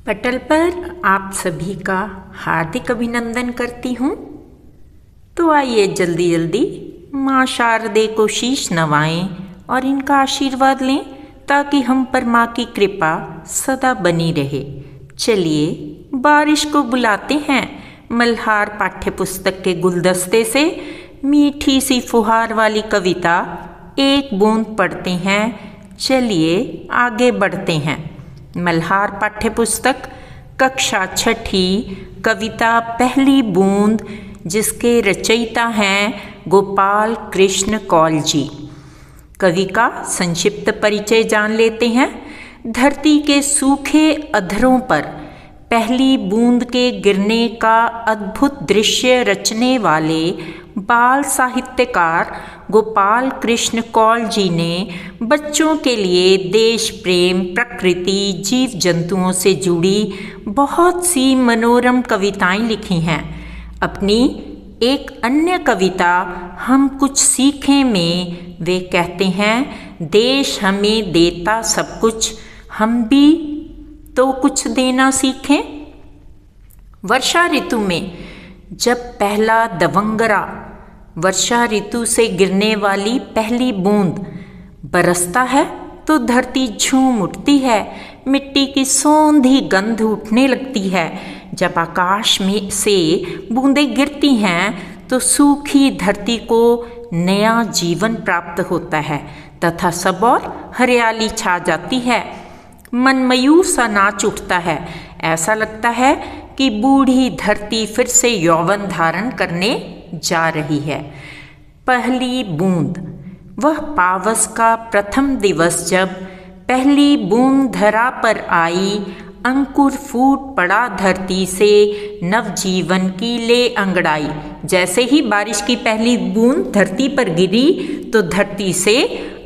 पटल पर आप सभी का हार्दिक अभिनंदन करती हूँ। तो आइए जल्दी जल्दी माँ शारदे को शीश नवाएं और इनका आशीर्वाद लें ताकि हम पर माँ की कृपा सदा बनी रहे। चलिए बारिश को बुलाते हैं मल्हार पाठ्य पुस्तक के गुलदस्ते से मीठी सी फुहार वाली कविता एक बूंद पढ़ते हैं। चलिए आगे बढ़ते हैं। मल्हार पाठ्य पुस्तक कक्षा छठी कविता पहली बूंद, जिसके रचयिता हैं गोपाल कृष्ण कौल जी। कवि का संक्षिप्त परिचय जान लेते हैं। धरती के सूखे अधरों पर पहली बूंद के गिरने का अद्भुत दृश्य रचने वाले बाल साहित्यकार गोपाल कृष्ण कौल जी ने बच्चों के लिए देश प्रेम, प्रकृति, जीव जंतुओं से जुड़ी बहुत सी मनोरम कविताएं लिखी हैं। अपनी एक अन्य कविता हम कुछ सीखें में वे कहते हैं, देश हमें देता सब कुछ, हम भी तो कुछ देना सीखें। वर्षा ऋतु में जब पहला दवंगरा वर्षा ऋतु से गिरने वाली पहली बूंद बरसता है तो धरती झूम उठती है, मिट्टी की सौंधी गंध उठने लगती है। जब आकाश में से बूंदें गिरती हैं तो सूखी धरती को नया जीवन प्राप्त होता है तथा सब और हरियाली छा जाती है। मन मयूर सा नाच उठता है। ऐसा लगता है कि बूढ़ी धरती फिर से यौवन धारण करने जा रही है। पहली बूंद, वह पावस का प्रथम दिवस जब पहली बूंद धरा पर आई, अंकुर फूट पड़ा धरती से नवजीवन की ले अंगड़ाई। जैसे ही बारिश की पहली बूंद धरती पर गिरी तो धरती से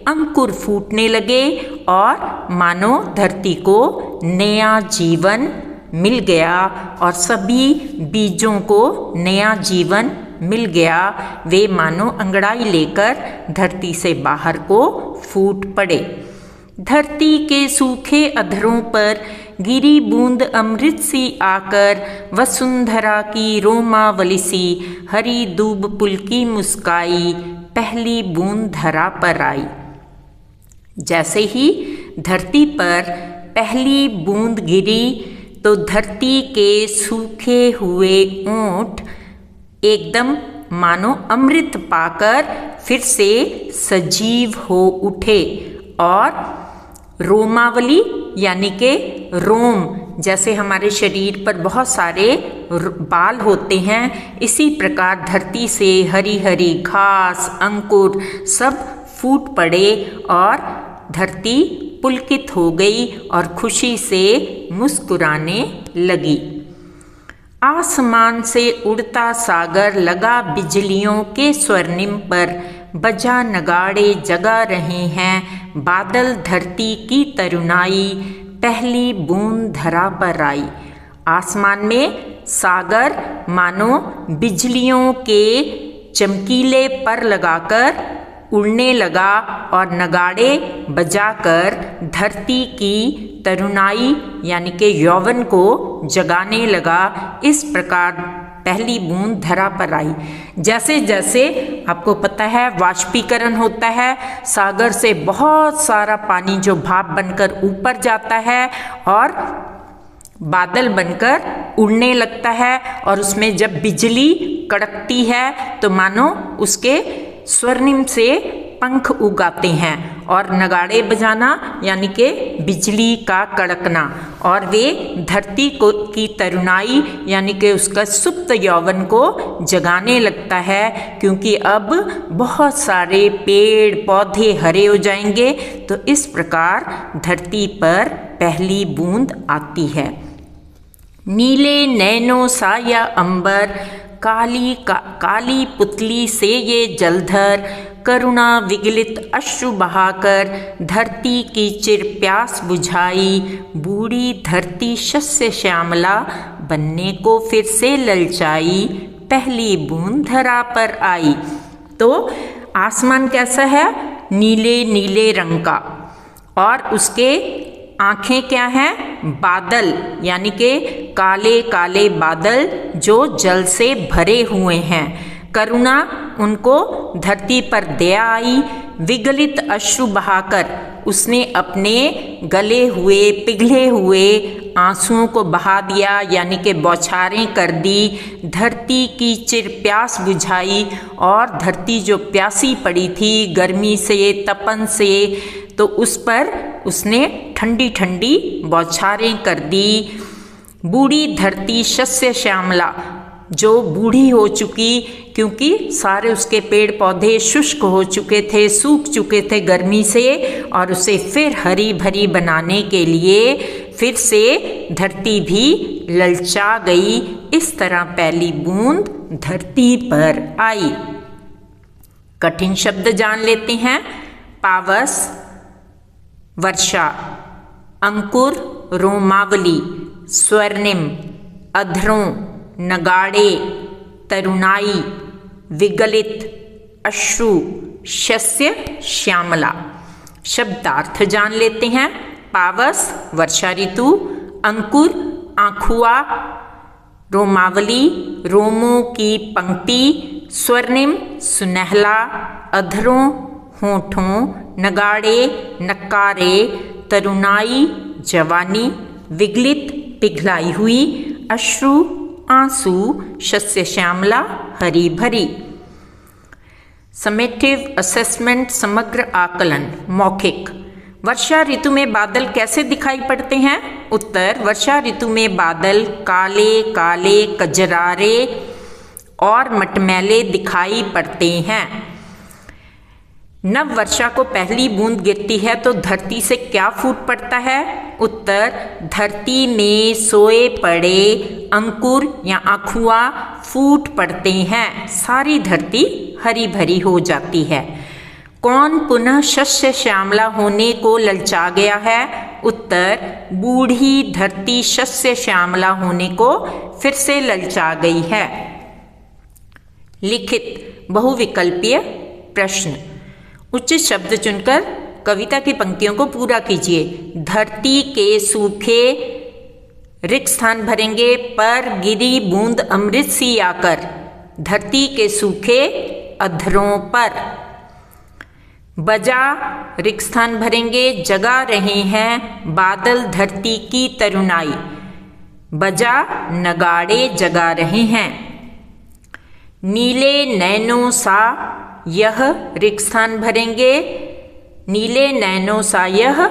अंकुर फूटने लगे और मानो धरती को नया जीवन मिल गया और सभी बीजों को नया जीवन मिल गया। वे मानो अंगड़ाई लेकर धरती से बाहर को फूट पड़े। धरती के सूखे अधरों पर गिरी बूंद अमृत सी आकर वसुंधरा की रोमावली सी हरी दूब पुलकी मुस्काई, पहली बूंद धरा पर आई। जैसे ही धरती पर पहली बूंद गिरी तो धरती के सूखे हुए ओंठ एकदम मानो अमृत पाकर फिर से सजीव हो उठे और रोमावली यानी के रोम, जैसे हमारे शरीर पर बहुत सारे बाल होते हैं, इसी प्रकार धरती से हरी हरी घास, अंकुर सब फूट पड़े और धरती पुलकित हो गई और खुशी से मुस्कुराने लगी। आसमान से उड़ता सागर लगा बिजलियों के स्वर्णिम पर, बजा नगाड़े जगा रहे हैं बादल धरती की तरुणाई, पहली बूंद धरा पर आई। आसमान में सागर मानो बिजलियों के चमकीले पर लगाकर उड़ने लगा और नगाड़े बजाकर धरती की तरुणाई यानी के यौवन को जगाने लगा। इस प्रकार पहली बूंद धरा पर आई। जैसे जैसे आपको पता है वाष्पीकरण होता है, सागर से बहुत सारा पानी जो भाप बनकर ऊपर जाता है और बादल बनकर उड़ने लगता है और उसमें जब बिजली कड़कती है तो मानो उसके स्वर्णिम से पंख उगाते हैं और नगाड़े बजाना यानी के बिजली का कड़कना, और वे धरती को की तरुणाई यानी कि उसका सुप्त यौवन को जगाने लगता है, क्योंकि अब बहुत सारे पेड़ पौधे हरे हो जाएंगे। तो इस प्रकार धरती पर पहली बूंद आती है। नीले नैनों सा या अंबर, काली पुतली से ये जलधर, करुणा विगलित अश्रु बहाकर धरती की चिर प्यास बुझाई, बूढ़ी धरती शस्य श्यामला बनने को फिर से ललचाई, पहली बूंद धरा पर आई। तो आसमान कैसा है? नीले नीले रंग का, और उसके आंखें क्या हैं? बादल, यानी कि काले काले बादल जो जल से भरे हुए हैं। करुणा, उनको धरती पर दया आई। विगलित अश्रु बहाकर उसने अपने गले हुए पिघले हुए आंसुओं को बहा दिया, यानी कि बौछारें कर दी। धरती की चिर प्यास बुझाई, और धरती जो प्यासी पड़ी थी गर्मी से तपन से, तो उस पर उसने ठंडी ठंडी बौछारें कर दी। बूढ़ी धरती शस्य श्यामला, जो बूढ़ी हो चुकी, क्योंकि सारे उसके पेड़ पौधे शुष्क हो चुके थे, सूख चुके थे गर्मी से, और उसे फिर हरी भरी बनाने के लिए फिर से धरती भी ललचा गई। इस तरह पहली बूंद धरती पर आई। कठिन शब्द जान लेते हैं। पावस, वर्षा। अंकुर, रोमावली। स्वर्णिम, अधरों, नगाड़े। तरुणाई, विगलित, अश्रु। शस्य, श्यामला। शब्दार्थ जान लेते हैं। पावस, वर्षा ऋतु। अंकुर, आँखुआ। रोमावली, रोमों की पंक्ति। स्वर्णिम, सुनहला। अधरों, होठों। नगाड़े, नक्कारे। तरुणाई, जवानी। विगलित, पिघलाई हुई। अश्रु, आंसू। शस्य श्यामला, हरी भरी। समेटिव असेसमेंट, समग्र आकलन। मौखिक। वर्षा ऋतु में बादल कैसे दिखाई पड़ते हैं? उत्तर, वर्षा ऋतु में बादल काले काले कजरारे और मटमैले दिखाई पड़ते हैं। नव वर्षा को पहली बूंद गिरती है तो धरती से क्या फूट पड़ता है? उत्तर, धरती में सोए पड़े अंकुर या आँखुआ फूट पड़ते हैं। सारी धरती हरी भरी हो जाती है। कौन पुनः शस्य श्यामला होने को ललचा गया है? उत्तर, बूढ़ी धरती शस्य श्यामला होने को फिर से ललचा गई है। लिखित बहुविकल्पीय प्रश्न। उचित शब्द चुनकर कविता की पंक्तियों को पूरा कीजिए। धरती के सूखे रिक्त स्थान भरेंगे, पर गिरी बूंद अमृत सी आकर। धरती के सूखे अधरों पर। बजा रिक्त स्थान भरेंगे, जगा रहे हैं बादल धरती की तरुणाई। बजा, नगाड़े जगा रहे हैं। नीले नैनों सा यह रिक्त स्थान भरेंगे, नीले नैनों सा यह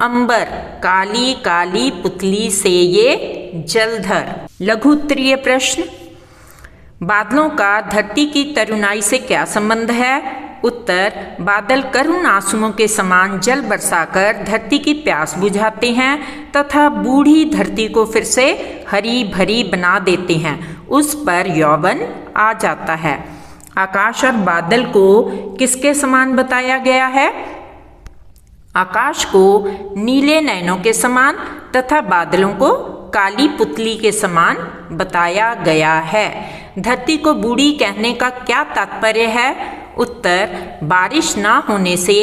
अंबर। काली काली पुतली से ये जलधर। लघु उत्तरीय प्रश्न। बादलों का धरती की तरुणाई से क्या संबंध है? उत्तर, बादल करुण आंसुओं के समान जल बरसाकर धरती की प्यास बुझाते हैं तथा बूढ़ी धरती को फिर से हरी भरी बना देते हैं। उस पर यौवन आ जाता है। आकाश और बादल को किसके समान बताया गया है? आकाश को नीले नैनों के समान तथा बादलों को काली पुतली के समान बताया गया है। धरती को बूढ़ी कहने का क्या तात्पर्य है? उत्तर, बारिश ना होने से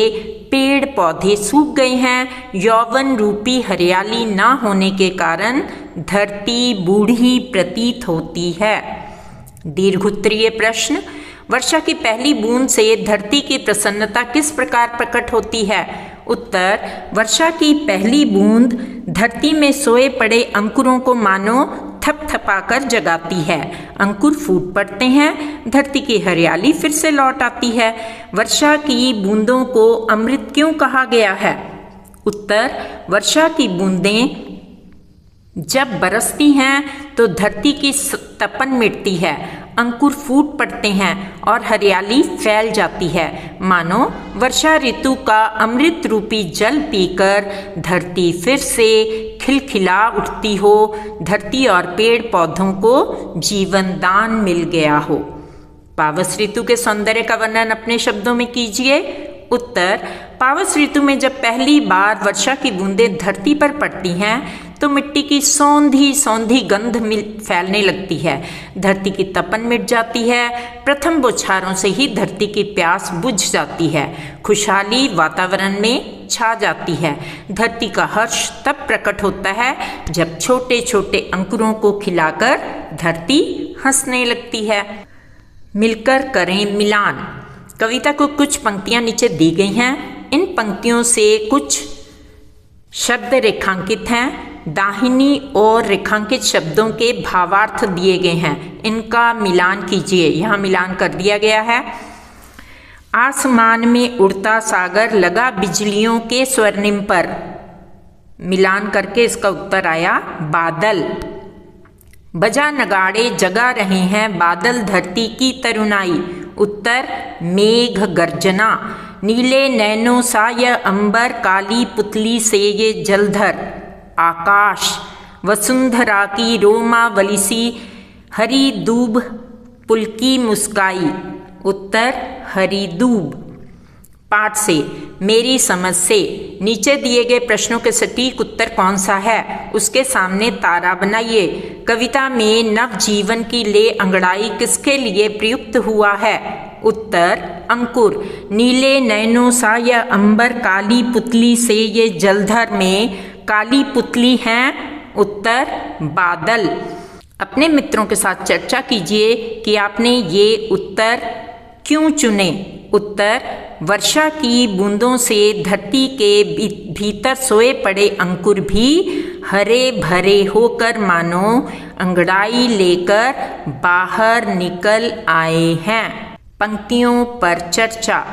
पेड़ पौधे सूख गए हैं। यौवन रूपी हरियाली ना होने के कारण धरती बूढ़ी प्रतीत होती है। दीर्घोत्तरीय प्रश्न। वर्षा की पहली बूंद से धरती की प्रसन्नता किस प्रकार प्रकट होती है? उत्तर, वर्षा की पहली बूंद धरती में सोए पड़े अंकुरों को मानो थपथपाकर जगाती है। अंकुर फूट पड़ते हैं, धरती की हरियाली फिर से लौट आती है। वर्षा की बूंदों को अमृत क्यों कहा गया है? उत्तर, वर्षा की बूंदें जब बरसती हैं तो धरती की तपन मिटती है, अंकुर फूट पड़ते हैं और हरियाली फैल जाती है। मानो वर्षा ऋतु का अमृत रूपी जल पीकर धरती फिर से खिलखिला उठती हो, धरती और पेड़ पौधों को जीवन दान मिल गया हो। पावस ऋतु के सौंदर्य का वर्णन अपने शब्दों में कीजिए। उत्तर, पावस ऋतु में जब पहली बार वर्षा की बूंदें धरती पर पड़ती हैं तो मिट्टी की सौंधी सौंधी गंध फैलने लगती है, धरती की तपन मिट जाती है। प्रथम बौछारों से ही धरती की प्यास बुझ जाती है। खुशहाली वातावरण में छा जाती है। धरती का हर्ष तब प्रकट होता है जब छोटे छोटे अंकुरों को खिलाकर धरती हंसने लगती है। मिलकर करें मिलान। कविता को कुछ पंक्तियां नीचे दी गई हैं। इन पंक्तियों से कुछ शब्द रेखांकित हैं। दाहिनी और रेखांकित शब्दों के भावार्थ दिए गए हैं, इनका मिलान कीजिए। यहाँ मिलान कर दिया गया है। आसमान में उड़ता सागर लगा बिजलियों के स्वर्णिम पर, मिलान करके इसका उत्तर आया बादल। बजा नगाड़े जगा रहे हैं बादल धरती की तरुणाई, उत्तर मेघ गर्जना। नीले नैनों सा यह अंबर काली पुतली से ये जलधर, आकाश। वसुंधरा की रोमावली सी हरी दूब पुलकी मुस्काई, उत्तर हरी दूब। पाठ से मेरी समझ से नीचे दिए गए प्रश्नों के सटीक उत्तर कौन सा है, उसके सामने तारा बनाइए। कविता में नवजीवन की ले अंगड़ाई किसके लिए प्रयुक्त हुआ है, उत्तर अंकुर। नीले नैनों सा यह अंबर काली पुतली से ये जलधर में काली पुतली हैं, उत्तर बादल। अपने मित्रों के साथ चर्चा कीजिए कि आपने ये उत्तर क्यों चुने, उत्तर वर्षा की बूंदों से धरती के भीतर सोए पड़े अंकुर भी हरे भरे होकर मानो अंगड़ाई लेकर बाहर निकल आए हैं। पंक्तियों पर चर्चा।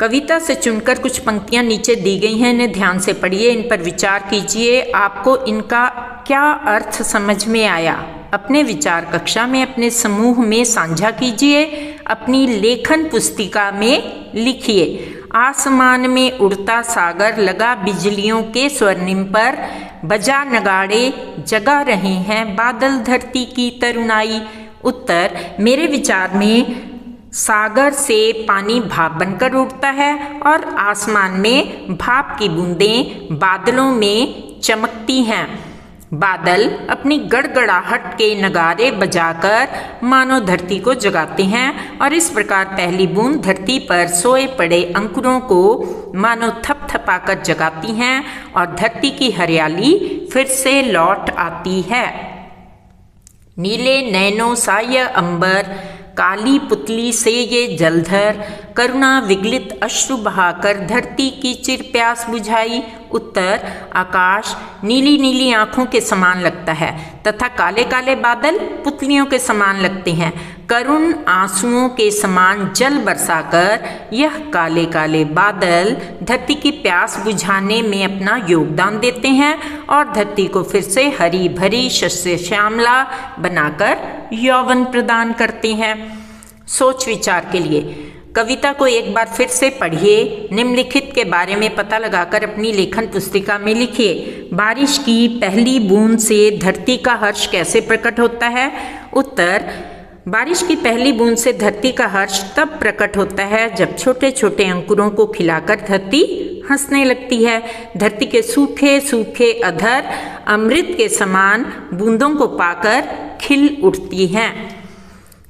कविता से चुनकर कुछ पंक्तियां नीचे दी गई हैं, इन्हें ध्यान से पढ़िए, इन पर विचार कीजिए। आपको इनका क्या अर्थ समझ में आया, अपने विचार कक्षा में अपने समूह में साझा कीजिए, अपनी लेखन पुस्तिका में लिखिए। आसमान में उड़ता सागर लगा बिजलियों के स्वर्णिम पर, बजा नगाड़े जगा रहे हैं बादल धरती की तरुणाई, उत्तर मेरे विचार में सागर से पानी भाप बनकर उड़ता है और आसमान में भाप की बूंदें बादलों में चमकती हैं। बादल अपनी गड़गड़ाहट के नगारे बजाकर मानो धरती को जगाते हैं और इस प्रकार पहली बूंद धरती पर सोए पड़े अंकुरों को मानो थपथपाकर जगाती हैं और धरती की हरियाली फिर से लौट आती है। नीले नैनों सा यह अंबर काली पुतली से ये जलधर, करुणा विगलित अश्रु बहाकर धरती की चिर प्यास बुझाई, उत्तर आकाश नीली नीली आंखों के समान लगता है तथा काले काले बादल पुतलियों के समान लगते हैं। करुण आंसुओं के समान जल बरसाकर यह काले काले बादल धरती की प्यास बुझाने में अपना योगदान देते हैं और धरती को फिर से हरी भरी शस्य श्यामला बनाकर यौवन प्रदान करते हैं। सोच विचार के लिए कविता को एक बार फिर से पढ़िए, निम्नलिखित के बारे में पता लगाकर अपनी लेखन पुस्तिका में लिखिए। बारिश की पहली बूंद से धरती का हर्ष कैसे प्रकट होता है, उत्तर बारिश की पहली बूंद से धरती का हर्ष तब प्रकट होता है जब छोटे छोटे अंकुरों को खिलाकर धरती हंसने लगती है। धरती के सूखे सूखे अधर अमृत के समान बूंदों को पाकर खिल उठती हैं।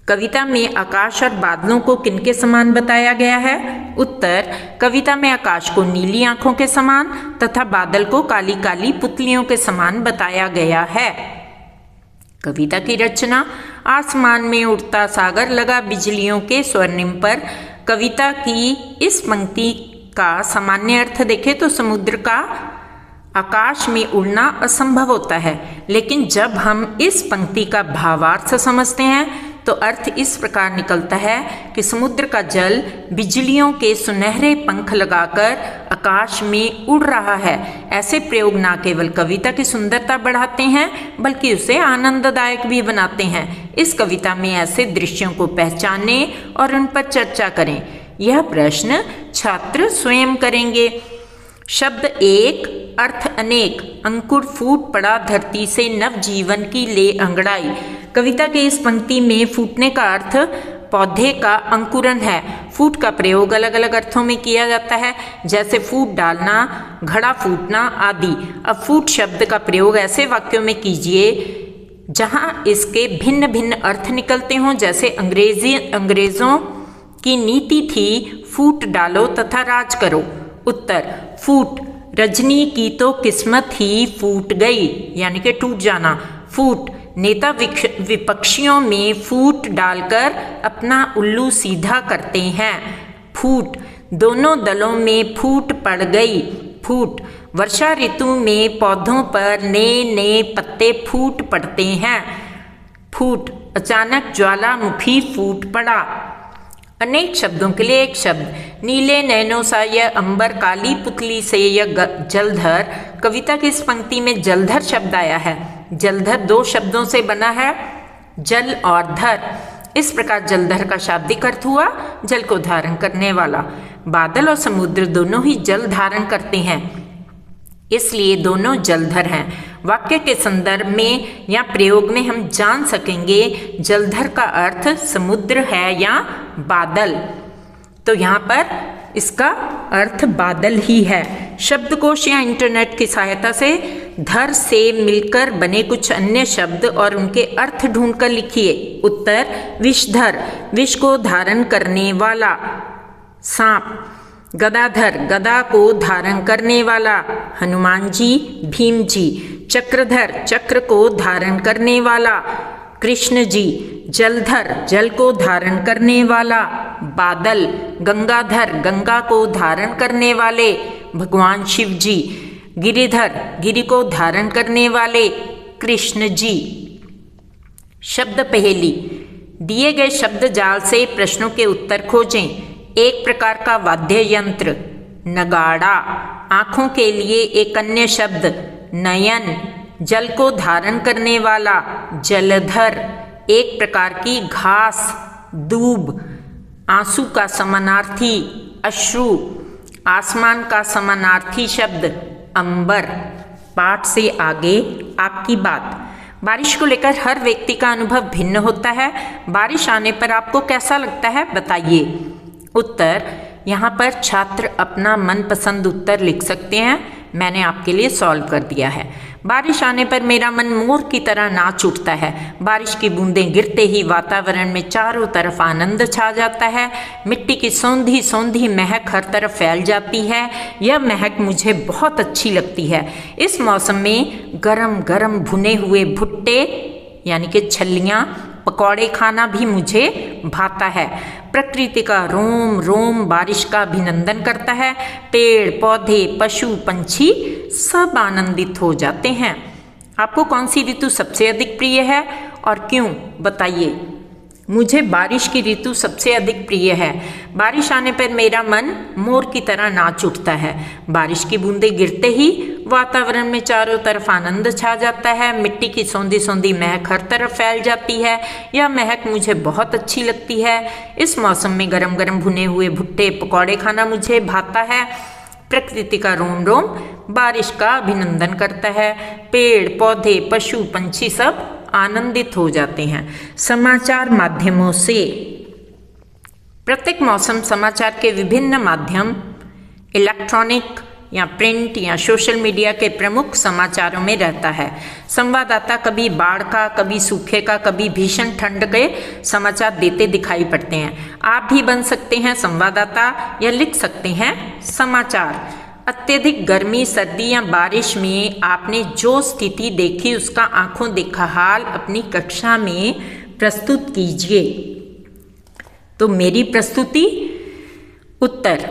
कविता में आकाश और बादलों को किनके समान बताया गया है, उत्तर कविता में आकाश को नीली आंखों के समान तथा बादल को काली काली पुतलियों के समान बताया गया है। कविता की रचना। आसमान में उड़ता सागर लगा बिजलियों के स्वर्णिम पर। कविता की इस पंक्ति का सामान्य अर्थ देखें तो समुद्र का आकाश में उड़ना असंभव होता है, लेकिन जब हम इस पंक्ति का भावार्थ समझते हैं तो अर्थ इस प्रकार निकलता है कि समुद्र का जल बिजलियों के सुनहरे पंख लगाकर आकाश में उड़ रहा है। ऐसे प्रयोग न केवल कविता की सुंदरता बढ़ाते हैं बल्कि उसे आनंददायक भी बनाते हैं। इस कविता में ऐसे दृश्यों को पहचानें और उन पर चर्चा करें। यह प्रश्न छात्र स्वयं करेंगे। शब्द एक, अर्थ अनेक। अंकुर फूट पड़ा धरती से नव जीवन की ले अंगड़ाई। कविता के इस पंक्ति में फूटने का अर्थ पौधे का अंकुरन है। फूट का प्रयोग अलग अलग अर्थों में किया जाता है, जैसे फूट डालना, घड़ा फूटना आदि। अब फूट शब्द का प्रयोग ऐसे वाक्यों में कीजिए जहां इसके भिन्न भिन्न अर्थ निकलते हों, जैसे अंग्रेजों की नीति थी फूट डालो तथा राज करो। उत्तर फूट, रजनी की तो किस्मत ही फूट गई, यानी कि टूट जाना। फूट, नेता विपक्षियों में फूट डालकर अपना उल्लू सीधा करते हैं। फूट, दोनों दलों में फूट पड़ गई। फूट, वर्षा ऋतु में पौधों पर नए नए पत्ते फूट पड़ते हैं। फूट, अचानक ज्वालामुखी फूट पड़ा। अनेक शब्दों के लिए एक शब्द। नीले नैनों सा यह अंबर, काली पुतली से यह जलधर। कविता की इस पंक्ति में जलधर शब्द आया है। जलधर दो शब्दों से बना है, जल और धर। इस प्रकार जलधर का शाब्दिक अर्थ हुआ जल को धारण करने वाला। बादल और समुद्र दोनों ही जल धारण करते हैं, इसलिए दोनों जलधर हैं। वाक्य के संदर्भ में या प्रयोग में हम जान सकेंगे जलधर का अर्थ समुद्र है या बादल। तो यहाँ पर इसका अर्थ बादल ही है। शब्दकोश या इंटरनेट की सहायता से धर से मिलकर बने कुछ अन्य शब्द और उनके अर्थ ढूंढकर लिखिए। उत्तर, विषधर, विष को धारण करने वाला। सांप, गदाधर, गदा को धारण करने वाला। हनुमान जी, भीम जी। चक्रधर, चक्र को धारण करने वाला। कृष्ण जी। जलधर, जल को धारण करने वाला। बादल, गंगाधर, गंगा को धारण करने वाले। भगवान शिव जी। गिरिधर, गिरि को धारण करने वाले। कृष्ण जी। शब्द पहेली। दिए गए शब्द जाल से प्रश्नों के उत्तर खोजें। एक प्रकार का वाद्य यंत्र, नगाड़ा। आंखों के लिए एक अन्य शब्द, नयन। जल को धारण करने वाला, जलधर। एक प्रकार की घास, दूब। आंसू का समानार्थी, अश्रु। आसमान का समानार्थी शब्द, अंबर। पाठ से आगे आपकी बात। बारिश को लेकर हर व्यक्ति का अनुभव भिन्न होता है। बारिश आने पर आपको कैसा लगता है, बताइए। उत्तर, यहाँ पर छात्र अपना मनपसंद उत्तर लिख सकते हैं। मैंने आपके लिए सॉल्व कर दिया है। बारिश आने पर मेरा मन मोर की तरह नाच उठता है। बारिश की बूंदें गिरते ही वातावरण में चारों तरफ आनंद छा जाता है। मिट्टी की सौंधी सौंधी महक हर तरफ फैल जाती है। यह महक मुझे बहुत अच्छी लगती है। इस मौसम में गरम गरम भुने हुए भुट्टे यानी कि छल्लियाँ, पकौड़े खाना भी मुझे भाता है। प्रकृति का रोम रोम बारिश का अभिनंदन करता है। पेड़ पौधे, पशु पंछी सब आनंदित हो जाते हैं। आपको कौन सी ऋतु सबसे अधिक प्रिय है और क्यों, बताइए। मुझे बारिश की ऋतु सबसे अधिक प्रिय है। बारिश आने पर मेरा मन मोर की तरह नाच उठता है। बारिश की बूंदें गिरते ही वातावरण में चारों तरफ आनंद छा जाता है। मिट्टी की सौंधी सौंधी महक हर तरफ फैल जाती है। यह महक मुझे बहुत अच्छी लगती है। इस मौसम में गरम गरम भुने हुए भुट्टे पकौड़े खाना मुझे भाता है। प्रकृति का रोम रोम बारिश का अभिनंदन करता है। पेड़ पौधे, पशु पंछी सब आनंदित हो जाते हैं। समाचार माध्यमों से। प्रत्येक मौसम समाचार के विभिन्न माध्यम, इलेक्ट्रॉनिक या प्रिंट या सोशल मीडिया के प्रमुख समाचारों में रहता है। संवाददाता कभी बाढ़ का, कभी सूखे का, कभी भीषण ठंड के समाचार देते दिखाई पड़ते हैं। आप भी बन सकते हैं संवाददाता या लिख सकते हैं समाचार। अत्यधिक गर्मी, सर्दी या बारिश में आपने जो स्थिति देखी उसका आंखों देखा हाल अपनी कक्षा में प्रस्तुत कीजिए। तो मेरी प्रस्तुति। उत्तर,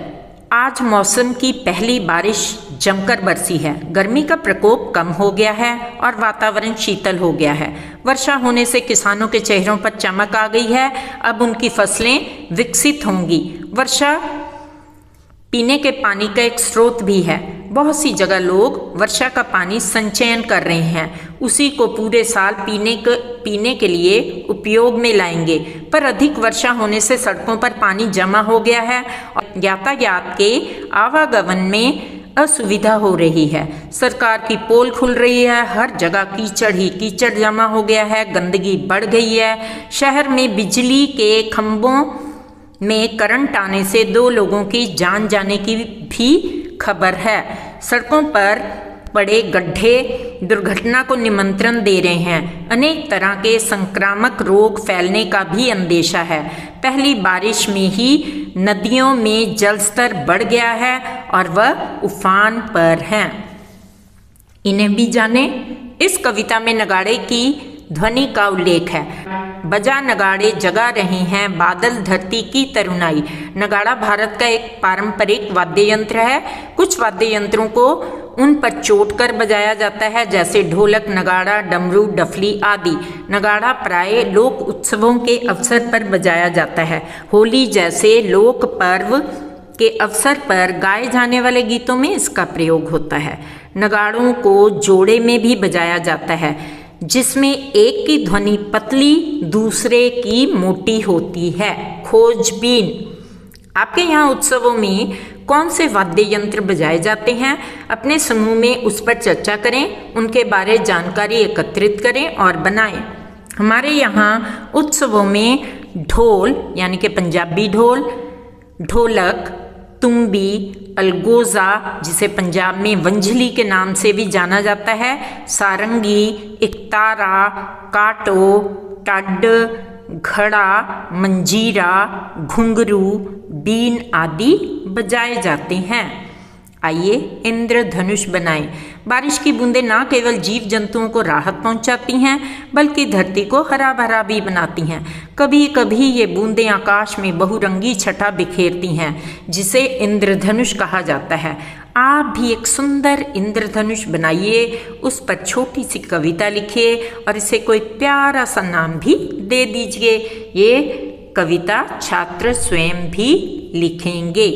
आज मौसम की पहली बारिश जमकर बरसी है। गर्मी का प्रकोप कम हो गया है और वातावरण शीतल हो गया है। वर्षा होने से किसानों के चेहरों पर चमक आ गई है। अब उनकी फसलें विकसित होंगी। वर्षा पीने के पानी का एक स्रोत भी है। बहुत सी जगह लोग वर्षा का पानी संचयन कर रहे हैं, उसी को पूरे साल पीने के लिए उपयोग में लाएंगे। पर अधिक वर्षा होने से सड़कों पर पानी जमा हो गया है और यातायात के आवागमन में असुविधा हो रही है। सरकार की पोल खुल रही है, हर जगह कीचड़ ही कीचड़ जमा हो गया है, गंदगी बढ़ गई है। शहर में बिजली के खंभों में करंट आने से 2 लोगों की जान जाने की भी खबर है। सड़कों पर बड़े गड्ढे दुर्घटना को निमंत्रण दे रहे हैं। अनेक तरह के संक्रामक रोग फैलने का भी अंदेशा है। पहली बारिश में ही नदियों में जलस्तर बढ़ गया है और वह उफान पर हैं। इन्हें भी जाने। इस कविता में नगाड़े की ध्वनि का उल्लेख है। बजा नगाड़े जगा रहे हैं बादल धरती की तरुणाई। नगाड़ा भारत का एक पारंपरिक वाद्य यंत्र है। कुछ वाद्य यंत्रों को उन पर चोट कर बजाया जाता है, जैसे ढोलक, नगाड़ा, डमरू, डफली आदि। नगाड़ा प्राय लोक उत्सवों के अवसर पर बजाया जाता है। होली जैसे लोक पर्व के अवसर पर गाए जाने वाले गीतों में इसका प्रयोग होता है। नगाड़ों को जोड़े में भी बजाया जाता है, जिसमें एक की ध्वनि पतली दूसरे की मोटी होती है। खोजबीन। आपके यहाँ उत्सवों में कौन से वाद्य यंत्र बजाए जाते हैं? अपने समूह में उस पर चर्चा करें, उनके बारे जानकारी एकत्रित करें और बनाएं। हमारे यहाँ उत्सवों में ढोल यानी कि पंजाबी ढोल, ढोलक, तुम्बी, अलगोजा जिसे पंजाब में वंजली के नाम से भी जाना जाता है, सारंगी, इकतारा, काटो, टड, घड़ा, मंजीरा, घुंघरू, बीन आदि बजाए जाते हैं। आइए इंद्रधनुष बनाएं। बारिश की बूंदें न केवल जीव जंतुओं को राहत पहुंचाती हैं, बल्कि धरती को हरा भरा भी बनाती हैं। कभी कभी ये बूंदें आकाश में बहुरंगी छटा बिखेरती हैं, जिसे इंद्रधनुष कहा जाता है। आप भी एक सुंदर इंद्रधनुष बनाइए, उस पर छोटी सी कविता लिखिए और इसे कोई प्यारा सा नाम भी दे दीजिए। ये कविता छात्र स्वयं भी लिखेंगे।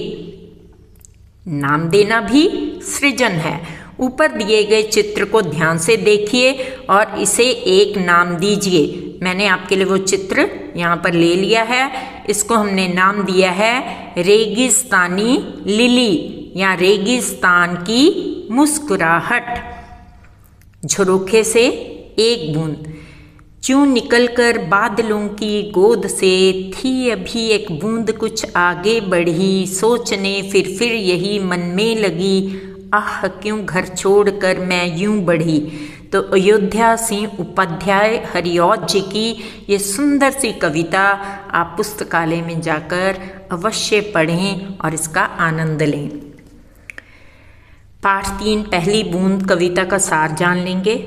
नाम देना भी सृजन है। ऊपर दिए गए चित्र को ध्यान से देखिए और इसे एक नाम दीजिए। मैंने आपके लिए वो चित्र यहाँ पर ले लिया है। इसको हमने नाम दिया है रेगिस्तानी लिली या रेगिस्तान की मुस्कुराहट। झरोखे से एक बूंद। क्यों निकलकर बादलों की गोद से थी अभी एक बूंद कुछ आगे बढ़ी, सोचने फिर यही मन में लगी, आह क्यों घर छोड़कर मैं यूं बढ़ी। तो अयोध्या सिंह उपाध्याय हरिऔध जी की ये सुंदर सी कविता आप पुस्तकालय में जाकर अवश्य पढ़ें और इसका आनंद लें। पाठ 3 पहली बूंद कविता का सार जान लेंगे।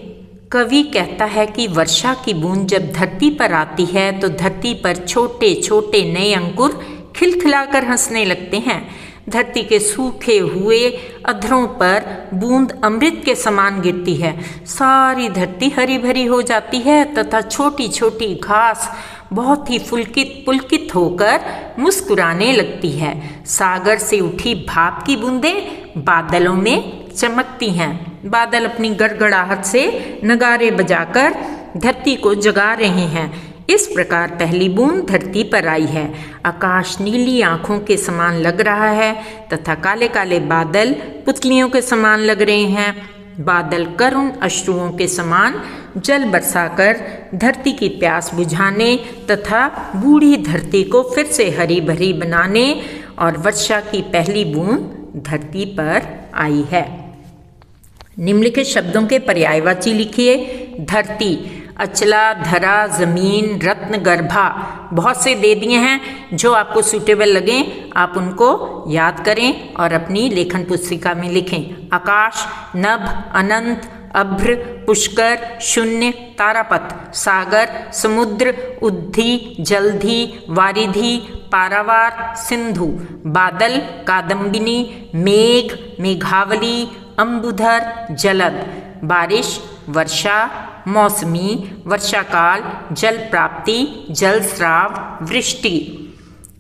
कवि कहता है कि वर्षा की बूंद जब धरती पर आती है तो धरती पर छोटे छोटे नए अंकुर खिलखिलाकर हंसने लगते हैं। धरती के सूखे हुए अधरों पर बूंद अमृत के समान गिरती है। सारी धरती हरी भरी हो जाती है तथा छोटी छोटी घास बहुत ही पुलकित होकर मुस्कुराने लगती है। सागर से उठी भाप की बूंदें बादलों में चमकती हैं। बादल अपनी गड़गड़ाहट से नगारे बजाकर धरती को जगा रहे हैं। इस प्रकार पहली बूंद धरती पर आई है। आकाश नीली आंखों के समान लग रहा है तथा काले काले बादल पुतलियों के समान लग रहे हैं। बादल करुण अश्रुओं के समान जल बरसाकर धरती की प्यास बुझाने तथा बूढ़ी धरती को फिर से हरी भरी बनाने और वर्षा की पहली बूंद धरती पर आई है। निम्नलिखित शब्दों के पर्यायवाची लिखिए। धरती, अचला, धरा, जमीन, रत्न, गर्भा। बहुत से दे दिए हैं, जो आपको सूटेबल लगें आप उनको याद करें और अपनी लेखन पुस्तिका में लिखें। आकाश, नभ, अनंत, अभ्र, पुष्कर, शून्य, तारापथ, सागर, समुद्र, उद्धि, जलधि, वारिधि, पारावार, सिंधु, बादल, कादम्बिनी, मेघ, मेघावली, अंबुधर, जलद, बारिश, वर्षा, मौसमी, वर्षाकाल, जल प्राप्ति, जल स्राव, वृष्टि।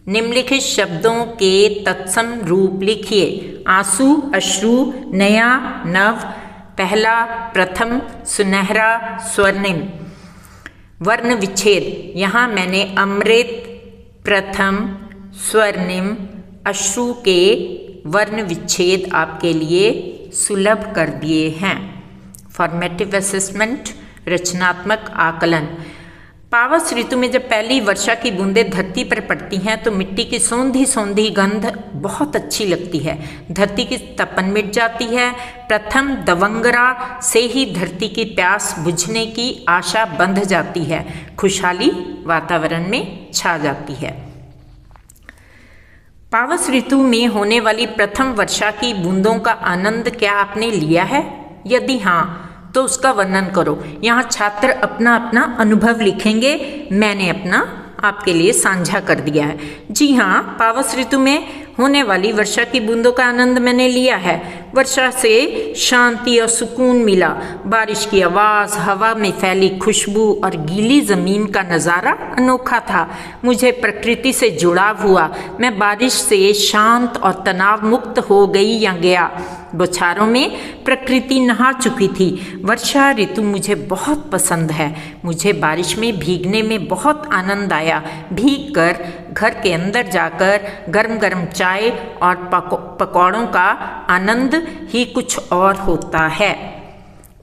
निम्नलिखित शब्दों के तत्सम रूप लिखिए। आंसू, अश्रु, नया, नव, पहला, प्रथम, सुनहरा, स्वर्णिम। वर्ण विच्छेद। यहाँ मैंने अमृत, प्रथम, स्वर्णिम, अश्रु के वर्ण विच्छेद आपके लिए सुलभ कर दिए हैं। फॉर्मेटिव असेसमेंट, रचनात्मक आकलन। पावस ऋतु में जब पहली वर्षा की बूंदें धरती पर पड़ती हैं तो मिट्टी की सौंधी सौंधी गंध बहुत अच्छी लगती है। धरती की तपन मिट जाती है। प्रथम दवंगरा से ही धरती की प्यास बुझने की आशा बंध जाती है। खुशहाली वातावरण में छा जाती है। पावस ऋतु में होने वाली प्रथम वर्षा की बूंदों का आनंद क्या आपने लिया है? यदि हाँ तो उसका वर्णन करो। यहाँ छात्र अपना अपना अनुभव लिखेंगे। मैंने अपना आपके लिए साझा कर दिया है। जी हाँ, पावस ऋतु में होने वाली वर्षा की बूंदों का आनंद मैंने लिया है। वर्षा से शांति और सुकून मिला। बारिश की आवाज़, हवा में फैली खुशबू और गीली ज़मीन का नज़ारा अनोखा था। मुझे प्रकृति से जुड़ाव हुआ। मैं बारिश से शांत और तनाव मुक्त हो गई या गया। बौछारों में प्रकृति नहा चुकी थी। वर्षा ऋतु मुझे बहुत पसंद है। मुझे बारिश में भीगने में बहुत आनंद आया। भीग कर घर के अंदर जाकर गर्म गर्म चाय और पकौड़ों का आनंद ही कुछ और होता है।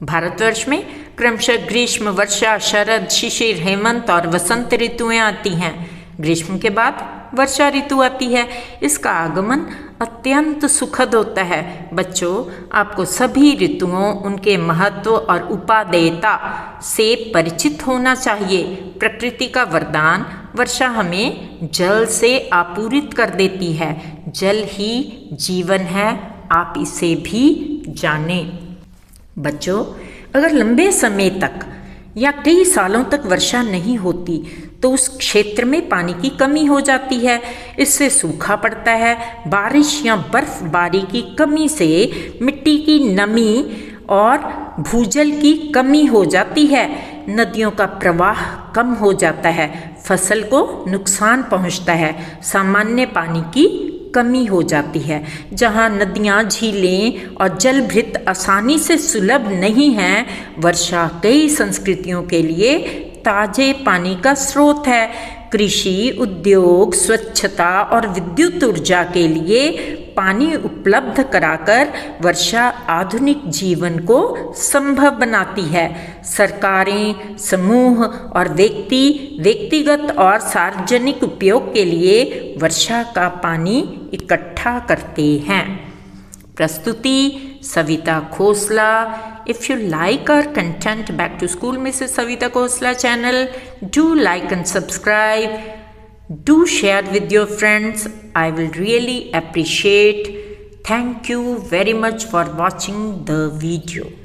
भारतवर्ष में क्रमशः ग्रीष्म, वर्षा, शरद, शिशिर, हेमंत और वसंत ऋतुएं आती हैं। ग्रीष्म के बाद वर्षा ऋतु आती है। इसका आगमन अत्यंत सुखद होता है। बच्चों, आपको सभी ऋतुओं, उनके महत्व और उपादेयता से परिचित होना चाहिए। प्रकृति का वरदान वर्षा हमें जल से आपूरित कर देती है। जल ही जीवन है, आप इसे भी जानें। बच्चों, अगर लंबे समय तक या कई सालों तक वर्षा नहीं होती तो उस क्षेत्र में पानी की कमी हो जाती है। इससे सूखा पड़ता है। बारिश या बर्फबारी की कमी से मिट्टी की नमी और भूजल की कमी हो जाती है। नदियों का प्रवाह कम हो जाता है। फसल को नुकसान पहुंचता है। सामान्य पानी की कमी हो जाती है। जहाँ नदियाँ, झीलें और जलभृत आसानी से सुलभ नहीं हैं, वर्षा कई संस्कृतियों के लिए ताजे पानी का स्रोत है। कृषि, उद्योग, स्वच्छता और विद्युत ऊर्जा के लिए पानी उपलब्ध कराकर वर्षा आधुनिक जीवन को संभव बनाती है। सरकारें, समूह और व्यक्तिगत और सार्वजनिक उपयोग के लिए वर्षा का पानी इकट्ठा करते हैं। प्रस्तुति Savita Khosla. If you like our content, Back to School Mrs. Savita Khosla channel, do like and subscribe. Do share with your friends. I will really appreciate. Thank you very much for watching the video.